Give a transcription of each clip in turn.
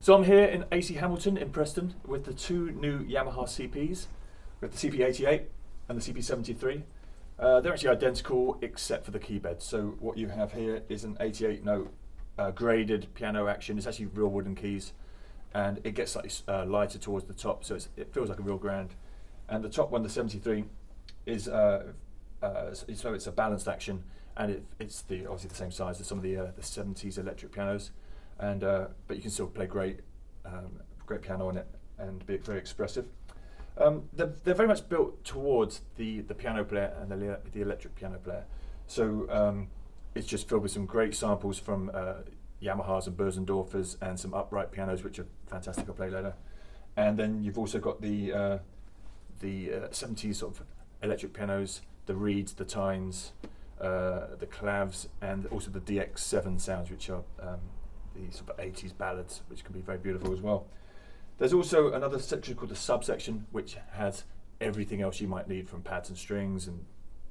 So I'm here in AC Hamilton in Preston with the two new Yamaha CPs, with the CP88 and the CP73. They're actually identical except for the key bed. So what you have here is an 88 note graded piano action. It's actually real wooden keys, and it gets slightly lighter towards the top, so it feels like a real grand. And the top one, the 73, is so it's a balanced action, and it's obviously the same size as some of the 70s electric pianos, and but you can still play great piano on it and be very expressive. They're very much built towards the piano player and the electric piano player. So it's just filled with some great samples from Yamahas and Bösendorfers and some upright pianos, which are fantastic. I'll play later. And then you've also got the 70s sort of electric pianos, the reeds, the tines, the clavs, and also the DX7 sounds, which are the sort of 80s ballads, which can be very beautiful as well. There's also another section called the subsection, which has everything else you might need, from pads and strings and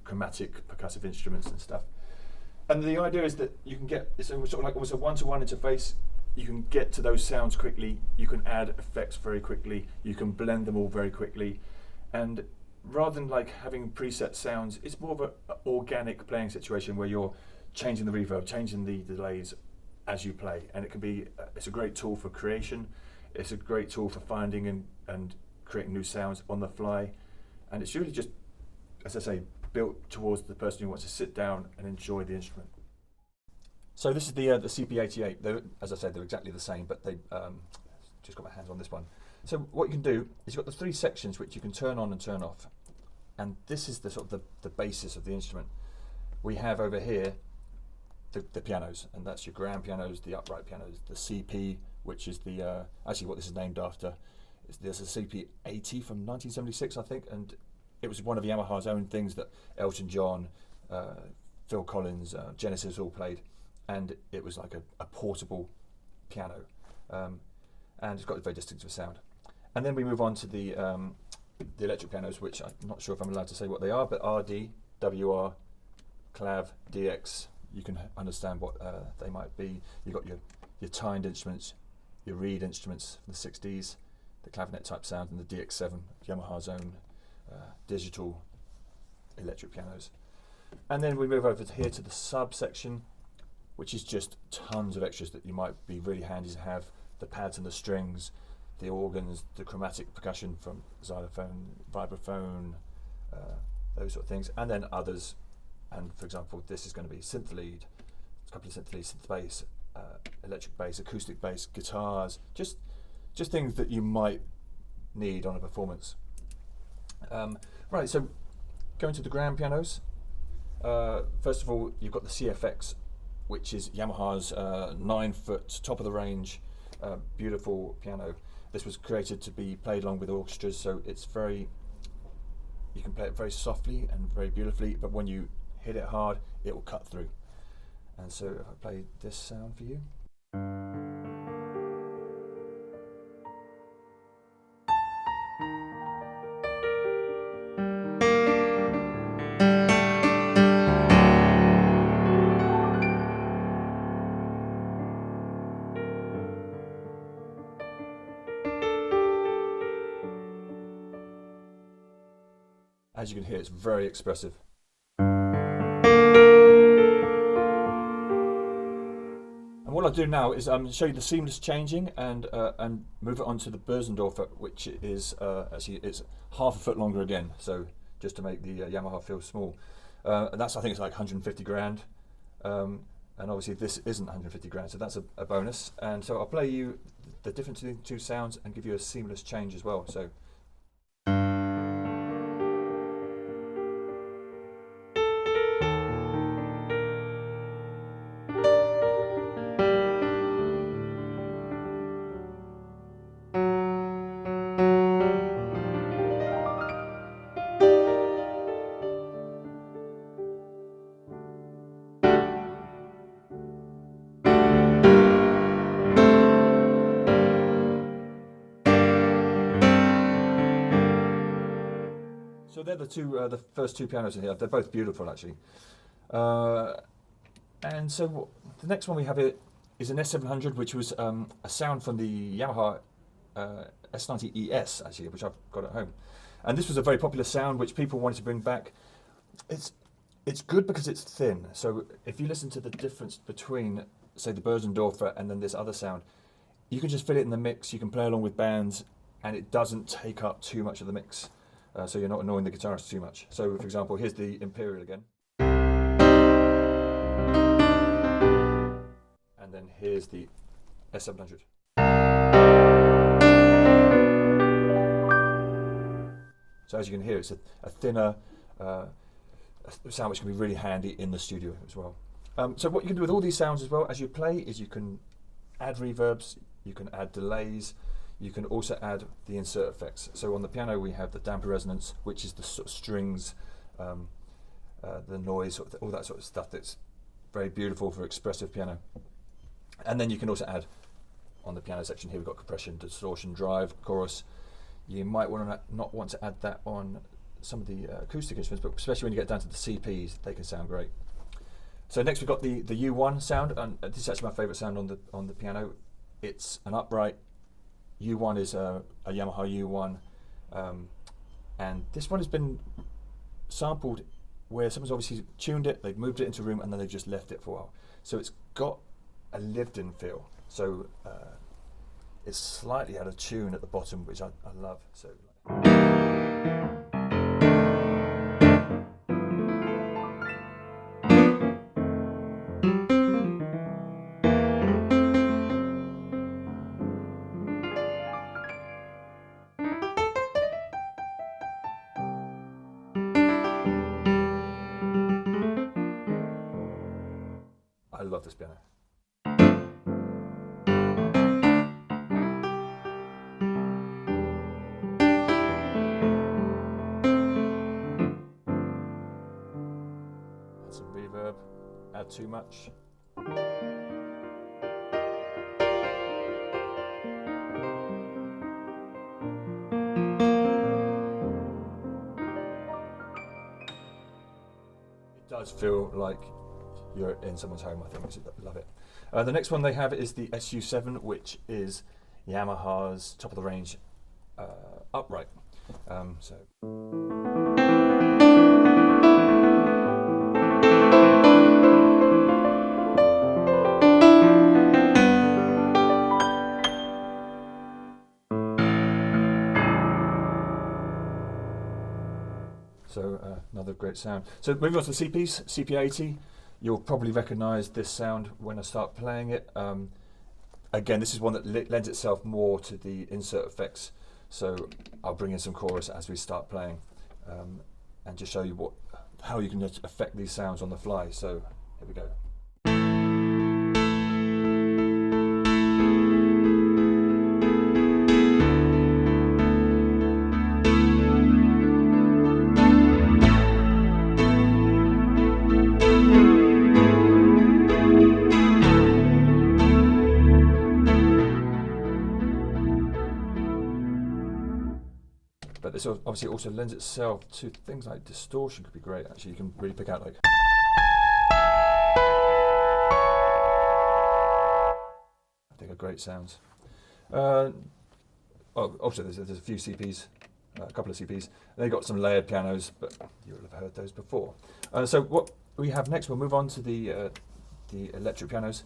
chromatic percussive instruments and stuff. And the idea is that you can get, it's sort of like almost a one-to-one interface. You can get to those sounds quickly, you can add effects very quickly, you can blend them all very quickly, and rather than like having preset sounds, it's more of an organic playing situation where you're changing the reverb, changing the delays as you play, and it can be, it's a great tool for creation. It's a great tool for finding and creating new sounds on the fly, and it's really just, as I say, built towards the person who wants to sit down and enjoy the instrument. So this is the CP88. As I said, they're exactly the same, but they just got my hands on this one. So what you can do is you've got the three sections which you can turn on and turn off, and this is the sort of the basis of the instrument. We have over here the pianos, and that's your grand pianos, the upright pianos, the CP, which is the actually what this is named after. There's a CP80 from 1976, I think, and it was one of Yamaha's own things that Elton John, Phil Collins, Genesis all played, and it was like a portable piano, and it's got a very distinctive sound. And then we move on to the electric pianos, which I'm not sure if I'm allowed to say what they are, but RD, WR, clav, DX. You can understand what they might be. You've got your tined instruments, your reed instruments from the 60s, the clavinet type sound, and the DX7, Yamaha's own digital electric pianos. And then we move over here to the subsection, which is just tons of extras that you might be really handy to have: the pads and the strings, the organs, the chromatic percussion from xylophone, vibraphone, those sort of things, and then others. And for example, this is going to be synth lead, a couple of synth leads, synth bass, electric bass, acoustic bass, guitars, just things that you might need on a performance. Right, so going to the grand pianos. First of all, you've got the CFX, which is Yamaha's 9-foot, top of the range, beautiful piano. This was created to be played along with orchestras, so it's you can play it very softly and very beautifully, but when you hit it hard, it will cut through. And so if I play this sound for you. As you can hear, it's very expressive. And what I'll do now is show you the seamless changing and move it onto the Bösendorfer, which is actually it's half a foot longer again. So just to make the Yamaha feel small, and that's, I think it's like 150 grand, and obviously this isn't 150 grand, so that's a bonus. And so I'll play you the difference between the two sounds and give you a seamless change as well. So. So they're the first two pianos in here. They're both beautiful, actually. And so the next one we have here is an S700, which was a sound from the Yamaha S90ES, actually, which I've got at home. And this was a very popular sound which people wanted to bring back. It's good because it's thin. So if you listen to the difference between, say, the Bösendorfer and then this other sound, you can just fit it in the mix. You can play along with bands, and it doesn't take up too much of the mix. So you're not annoying the guitarist too much. So, for example, here's the Imperial again. And then here's the S700. So as you can hear, it's a thinner sound which can be really handy in the studio as well. So what you can do with all these sounds as well as you play is you can add reverbs, you can add delays, you can also add the insert effects. So on the piano we have the damper resonance, which is the sort of strings, the noise, all that sort of stuff that's very beautiful for expressive piano. And then you can also add, on the piano section here, we've got compression, distortion, drive, chorus. You might not want to add that on some of the acoustic instruments, but especially when you get down to the CPs, they can sound great. So next we've got the U1 sound, and this is actually my favourite sound on the piano. It's an upright. U1 is a Yamaha U1, and this one has been sampled where someone's obviously tuned it, they've moved it into a room, and then they've just left it for a while. So it's got a lived-in feel. So it's slightly out of tune at the bottom, which I love. So. I love this piano. Add some reverb, add too much. It does feel like you're in someone's home, I think. I love it. The next one they have is the SU7, which is Yamaha's top of the range upright. So another great sound. So moving on to the CPs, CP80, you'll probably recognise this sound when I start playing it. Again, this is one that lends itself more to the insert effects. So I'll bring in some chorus as we start playing, and just show you how you can affect these sounds on the fly. So here we go. But this obviously also lends itself to things like distortion. Could be great, actually. You can really pick out like. I think are great sounds. Also there's a few CPs, a couple of CPs. They got some layered pianos, but you'll have heard those before. So what we have next, we'll move on to the electric pianos.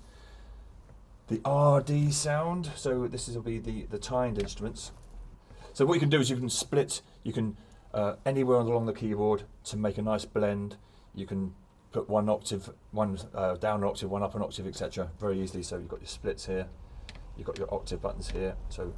The RD sound. So this will be the tined instruments. So what you can do is you can split, anywhere along the keyboard to make a nice blend. You can put one octave, one down an octave, one up an octave, etc. very easily. So you've got your splits here, you've got your octave buttons here. So.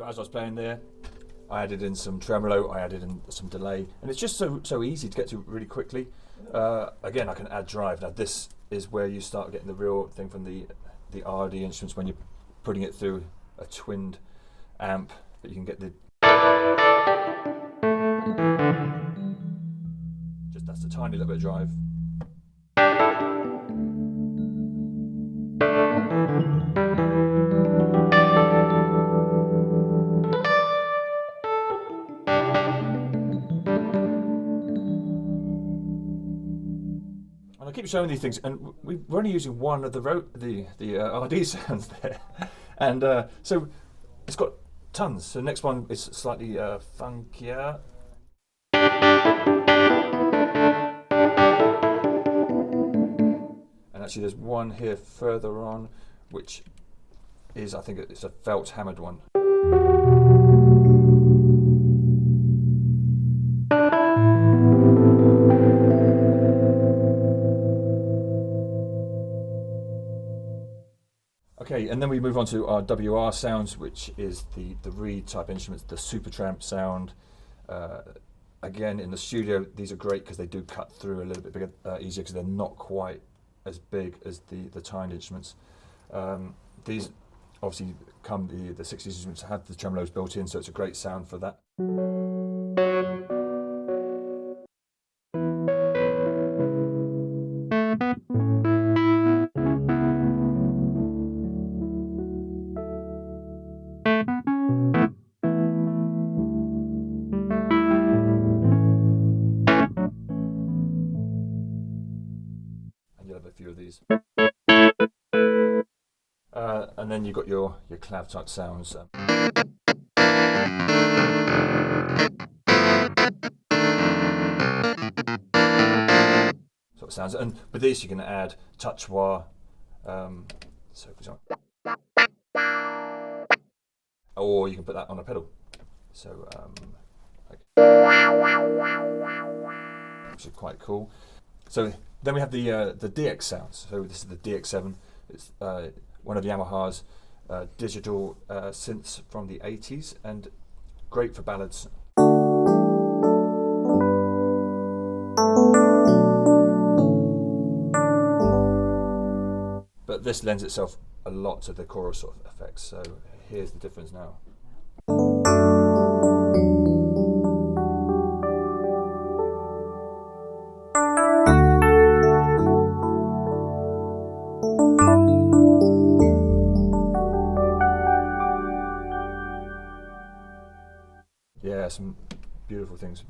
as I was playing there, I added in some tremolo, I added in some delay, and it's just so easy to get to really quickly. Again, I can add drive. Now this is where you start getting the real thing from the RD instruments when you're putting it through a twinned amp, that you can get the that's a tiny little bit of drive. And I keep showing these things, and we're only using one of the RD sounds there, and so it's got tons. So the next one is slightly funkier. And actually there's one here further on, which is, I think it's a felt hammered one. Okay, and then we move on to our WR sounds, which is the reed type instruments, the Supertramp sound. Again, in the studio, these are great because they do cut through a little bit bigger, easier, because they're not quite as big as the tined instruments. These obviously the 60s instruments have the tremolos built in, so it's a great sound for that. And you'll have a few of these. And then you've got your clav type sounds. Sort of sounds, and with this you can add touch wah. So for example, or you can put that on a pedal. So which is quite cool. So then we have the DX sounds. So this is the DX7. It's one of Yamaha's digital synths from the 80s, and great for ballads. But this lends itself a lot to the chorus sort of effects. So here's the difference now. Yeah, some beautiful things.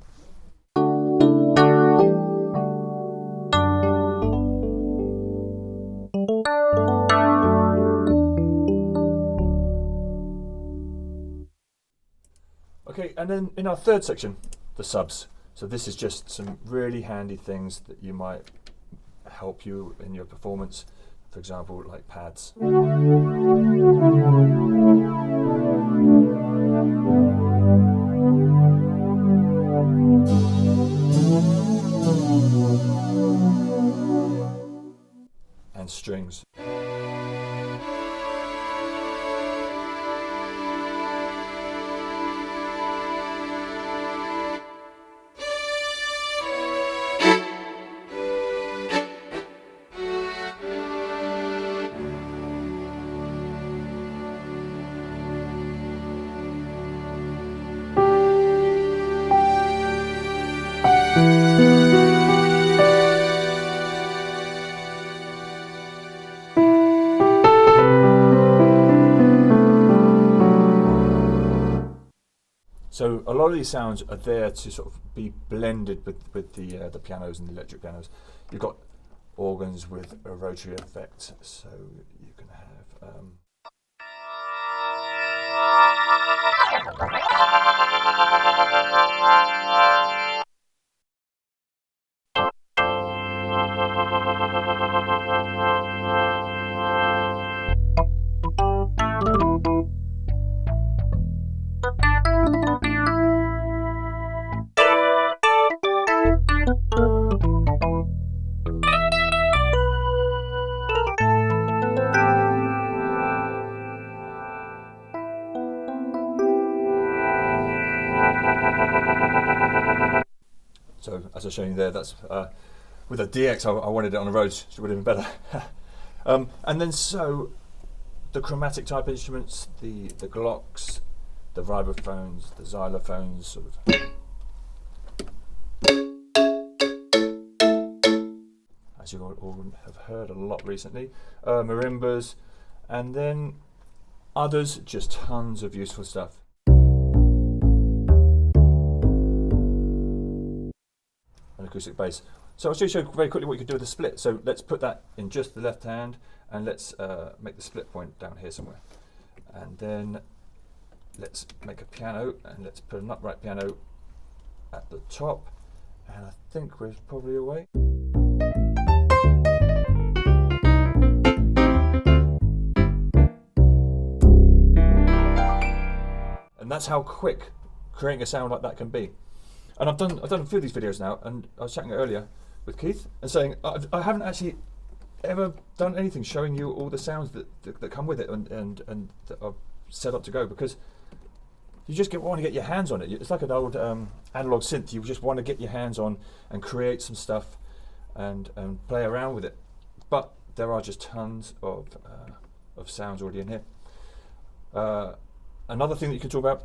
Okay, and then in our third section, the subs. So this is just some really handy things that you might help you in your performance. For example, like pads. And strings. So a lot of these sounds are there to sort of be blended with the pianos and the electric pianos. You've got organs with a rotary effect, so you can have was showing you there, that's with a DX. I wanted it on the roads, so it would have been better. And then so the chromatic type instruments, the glocks, the vibraphones, the xylophones, sort of. As you all have heard a lot recently, marimbas, and then others, just tons of useful stuff. An acoustic bass. So I'll just show you very quickly what you can do with the split. So let's put that in just the left hand, and let's make the split point down here somewhere. And then let's make a piano, and let's put an upright piano at the top. And I think we're probably away. And that's how quick creating a sound like that can be. And I've done a few of these videos now, and I was chatting earlier with Keith and saying I haven't actually ever done anything showing you all the sounds that come with it and that are set up to go, because you just want to get your hands on it. It's like an old analog synth. You just want to get your hands on and create some stuff and play around with it. But there are just tons of sounds already in here. Another thing that you can talk about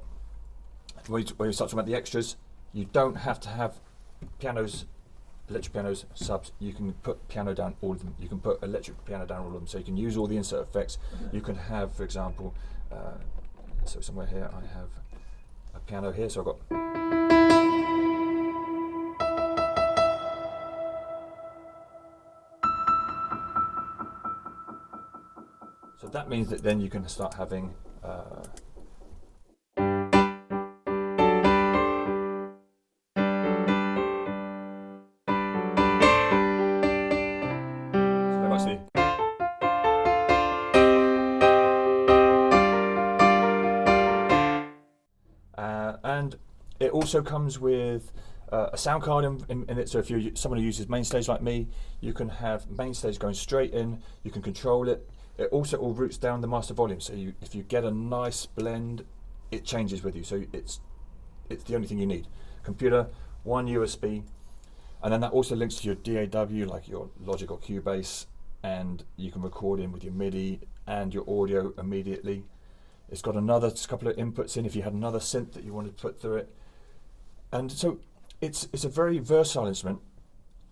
when you start talking about the extras, you don't have to have pianos, electric pianos, subs. You can put piano down all of them. You can put electric piano down all of them. So you can use all the insert effects. You can have, for example, so somewhere here I have a piano here. So I've got. So that means that then you can start having. And it also comes with a sound card in it, so if you're someone who uses Mainstage like me, you can have Mainstage going straight in, you can control it. It also all routes down the master volume, so if you get a nice blend, it changes with you, so it's the only thing you need. Computer, one USB, and then that also links to your DAW, like your Logic or Cubase, and you can record in with your MIDI and your audio immediately. It's got another couple of inputs in if you had another synth that you wanted to put through it. And so it's a very versatile instrument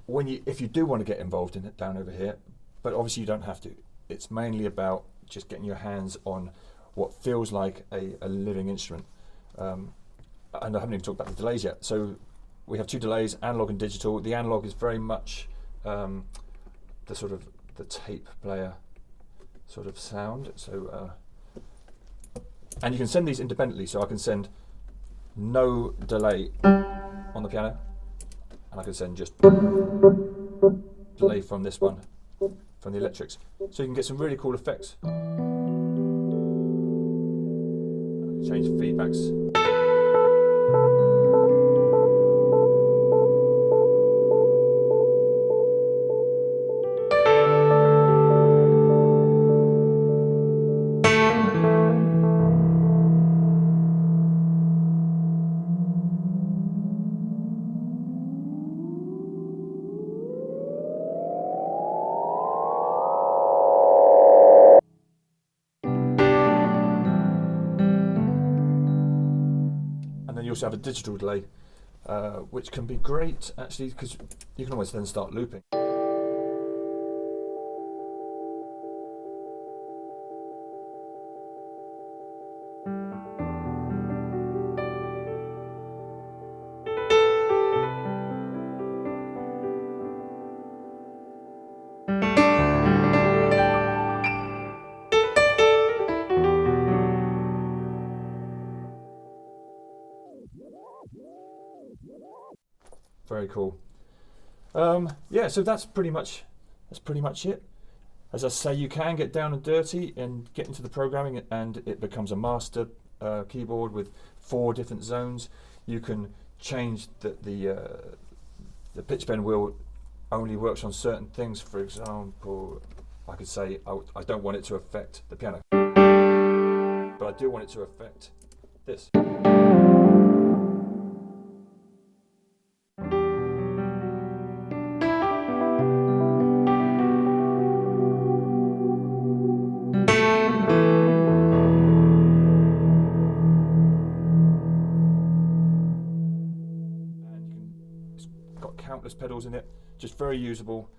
if you do want to get involved in it down over here, but obviously you don't have to. It's mainly about just getting your hands on what feels like a living instrument. And I haven't even talked about the delays yet. So we have two delays, analog and digital. The analog is very much the sort of the tape player sort of sound. So and you can send these independently, so I can send no delay on the piano, and I can send just delay from this one, from the electrics. So you can get some really cool effects. I can change feedbacks. And then you also have a digital delay, which can be great actually, because you can always then start looping. Very cool. Yeah, so that's pretty much it. As I say, you can get down and dirty and get into the programming, and it becomes a master keyboard with 4 different zones. You can change the pitch bend wheel only works on certain things. For example, I could say I don't want it to affect the piano, but I do want it to affect this. pedals in it, just very usable.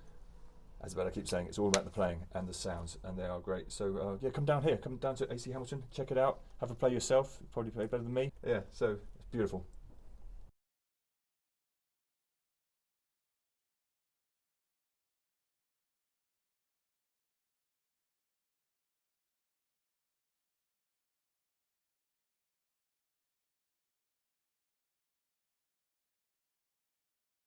As I keep saying, it's all about the playing and the sounds, and they are great. So yeah, come down here, come down to AC Hamilton, check it out, have a play yourself. You probably play better than me. Yeah, so it's beautiful.